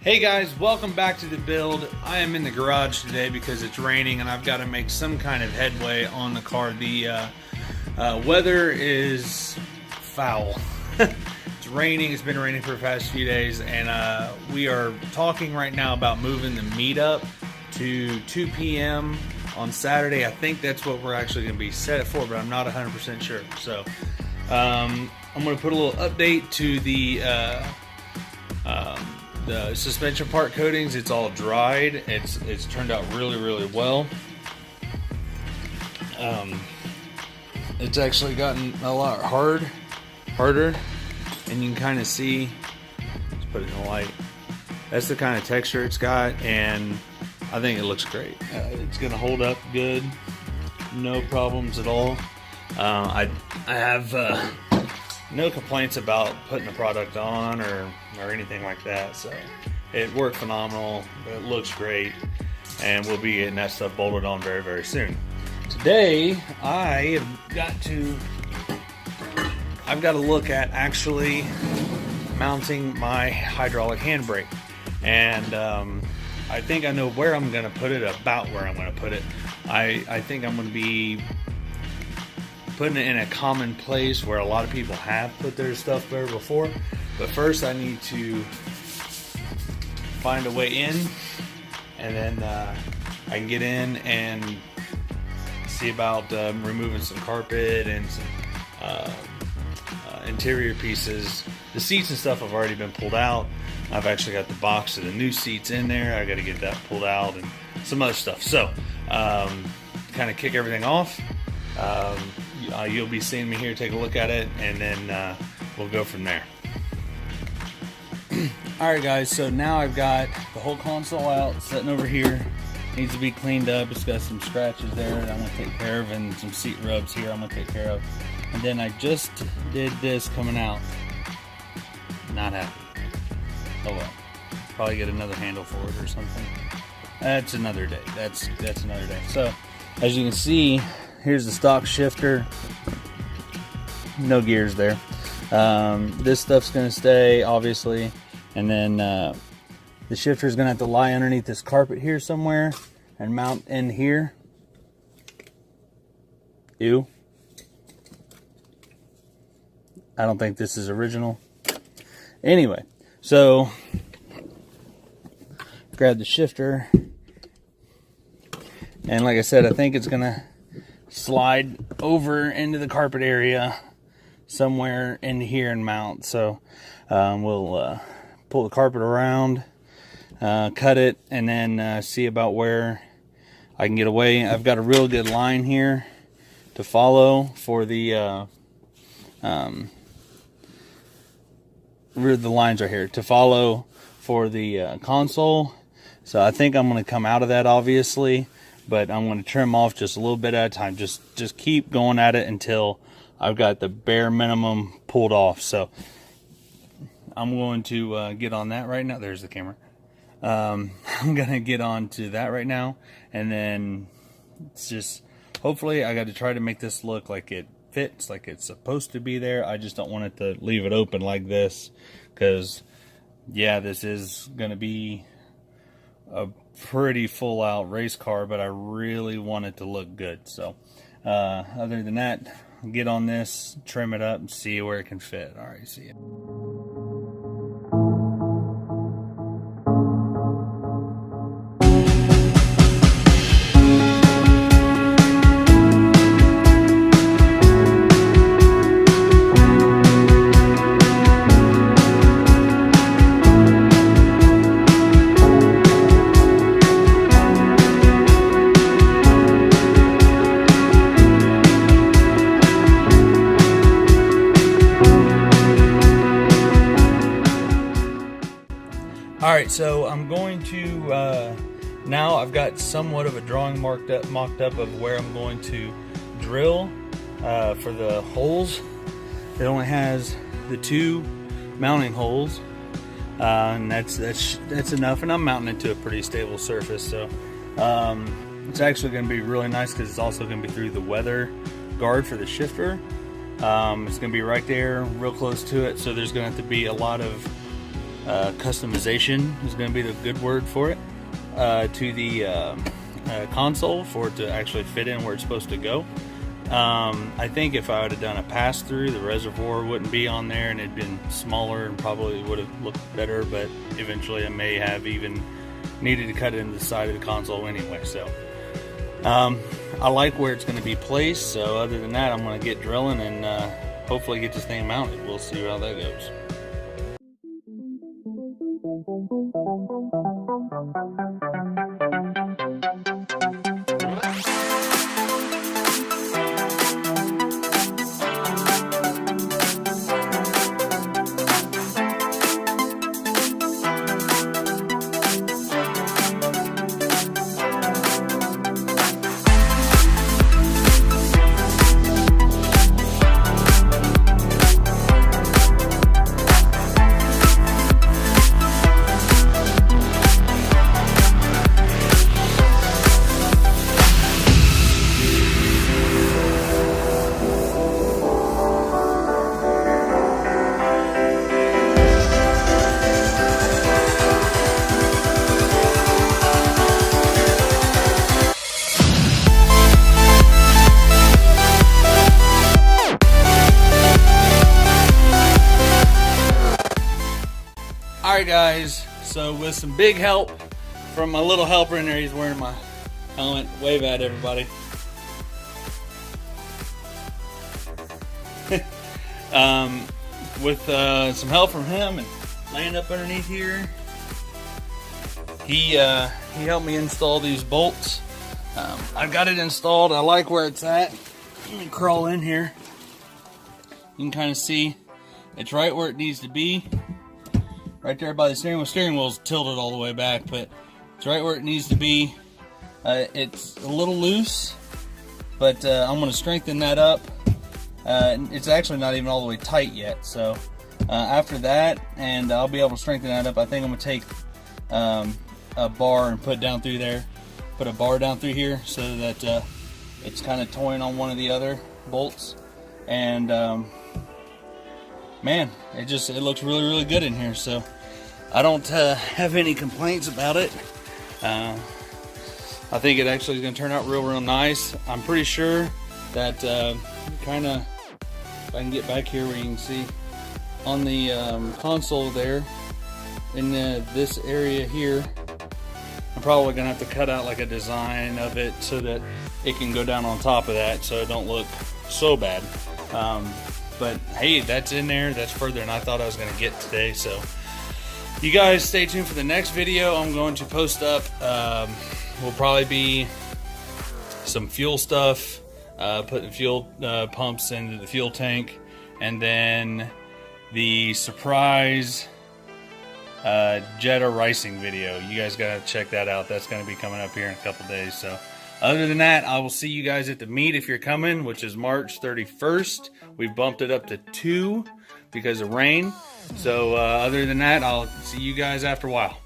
Hey guys, welcome back to the build. I am in the garage today because it's raining and I've got to make some kind of headway on the car. The weather is foul. It's raining, it's been raining for the past few days, and we are talking right now about moving the meetup to 2 p.m. on Saturday. I think that's what we're actually going to be set for, but I'm not 100% sure. So I'm going to put a little update to the suspension part coatings. It's all dried. It's turned out really well. It's actually gotten a lot harder, and you can kind of see. Let's put it in the light. That's the kind of texture it's got, and I think it looks great. It's gonna hold up good, no problems at all. I have no complaints about putting the product on or anything like that. So it worked phenomenal. It looks great, and we'll be getting that stuff bolted on very soon. Today I've got to look at actually mounting my hydraulic handbrake, and I think I know where I'm going to put it, about where I'm going to put it. I think I'm going to be putting it in a common place where a lot of people have put their stuff there before. But first I need to find a way in, and then I can get in and see about removing some carpet and some interior pieces. The seats and stuff have already been pulled out. I've actually got the box of the new seats in there. I got to get that pulled out and some other stuff. So kind of kick everything off. You'll be seeing me here take a look at it, and then we'll go from there. Alright guys, so now I've got the whole console out, sitting over here. Needs to be cleaned up. It's got some scratches there that I'm going to take care of, and some seat rubs here I'm going to take care of. And then I just did this coming out. Not happy. Oh well. Probably get another handle for it or something. That's another day. That's another day. So as you can see, here's the stock shifter. No gears there. This stuff's going to stay, obviously. And then the shifter is going to have to lie underneath this carpet here somewhere and mount in here. Ew. I don't think this is original. Anyway, so grab the shifter. And like I said, I think it's going to slide over into the carpet area somewhere in here and mount. So we'll pull the carpet around, cut it, and then see about where I can get away. I've got a real good line here to follow for the lines right here to follow for the console. So I think I'm going to come out of that, obviously, but I'm going to trim off just a little bit at a time. Just keep going at it until I've got the bare minimum pulled off. So I'm going to get on that right now. There's the camera. I'm going to get on to that right now, and then it's just, hopefully I got to try to make this look like it fits, like it's supposed to be there. I just don't want it to leave it open like this, because yeah, this is going to be a pretty full out race car, but I really want it to look good. So other than that, I'll get on this, trim it up, and see where it can fit. All right, see you. Alright, so I'm going to, now I've got somewhat of a drawing mocked up of where I'm going to drill for the holes. It only has the 2 mounting holes, and that's enough, and I'm mounting it to a pretty stable surface. So it's actually going to be really nice because it's also going to be through the weather guard for the shifter. It's going to be right there, real close to it, so there's going to have to be a lot of customization is going to be the good word for it, to the console for it to actually fit in where it's supposed to go. I think if I would have done a pass-through, the reservoir wouldn't be on there and it'd been smaller and probably would have looked better, but eventually I may have even needed to cut it into the side of the console anyway. So I like where it's going to be placed, so other than that, I'm going to get drilling and hopefully get this thing mounted. We'll see how that goes. Alright guys, so with some big help from my little helper in there, he's wearing my helmet. Wave at everybody. With some help from him and laying up underneath here, he helped me install these bolts. I've got it installed. I like where it's at. Let me crawl in here. You can kind of see it's right where it needs to be. Right there by the steering wheel. Steering wheel's tilted all the way back, but it's right where it needs to be. It's a little loose, but I'm going to strengthen that up. It's actually not even all the way tight yet, so after that, and I'll be able to strengthen that up. I think I'm going to take a bar and put down through there, put a bar down through here so that it's kind of toying on one of the other bolts, and man, it looks really good in here, so I don't have any complaints about it. I think it actually is going to turn out real nice. I'm pretty sure that kind of, if I can get back here where you can see on the console there, in this area here, I'm probably going to have to cut out like a design of it so that it can go down on top of that so it don't look so bad. But hey, that's in there. That's further than I thought I was going to get today. So you guys stay tuned for the next video. I'm going to post up, will probably be some fuel stuff, putting fuel pumps into the fuel tank, and then the surprise Jetta racing video. You guys got to check that out. That's going to be coming up here in a couple days. So other than that, I will see you guys at the meet if you're coming, which is March 31st. We've bumped it up to 2 because of rain. So other than that, I'll see you guys after a while.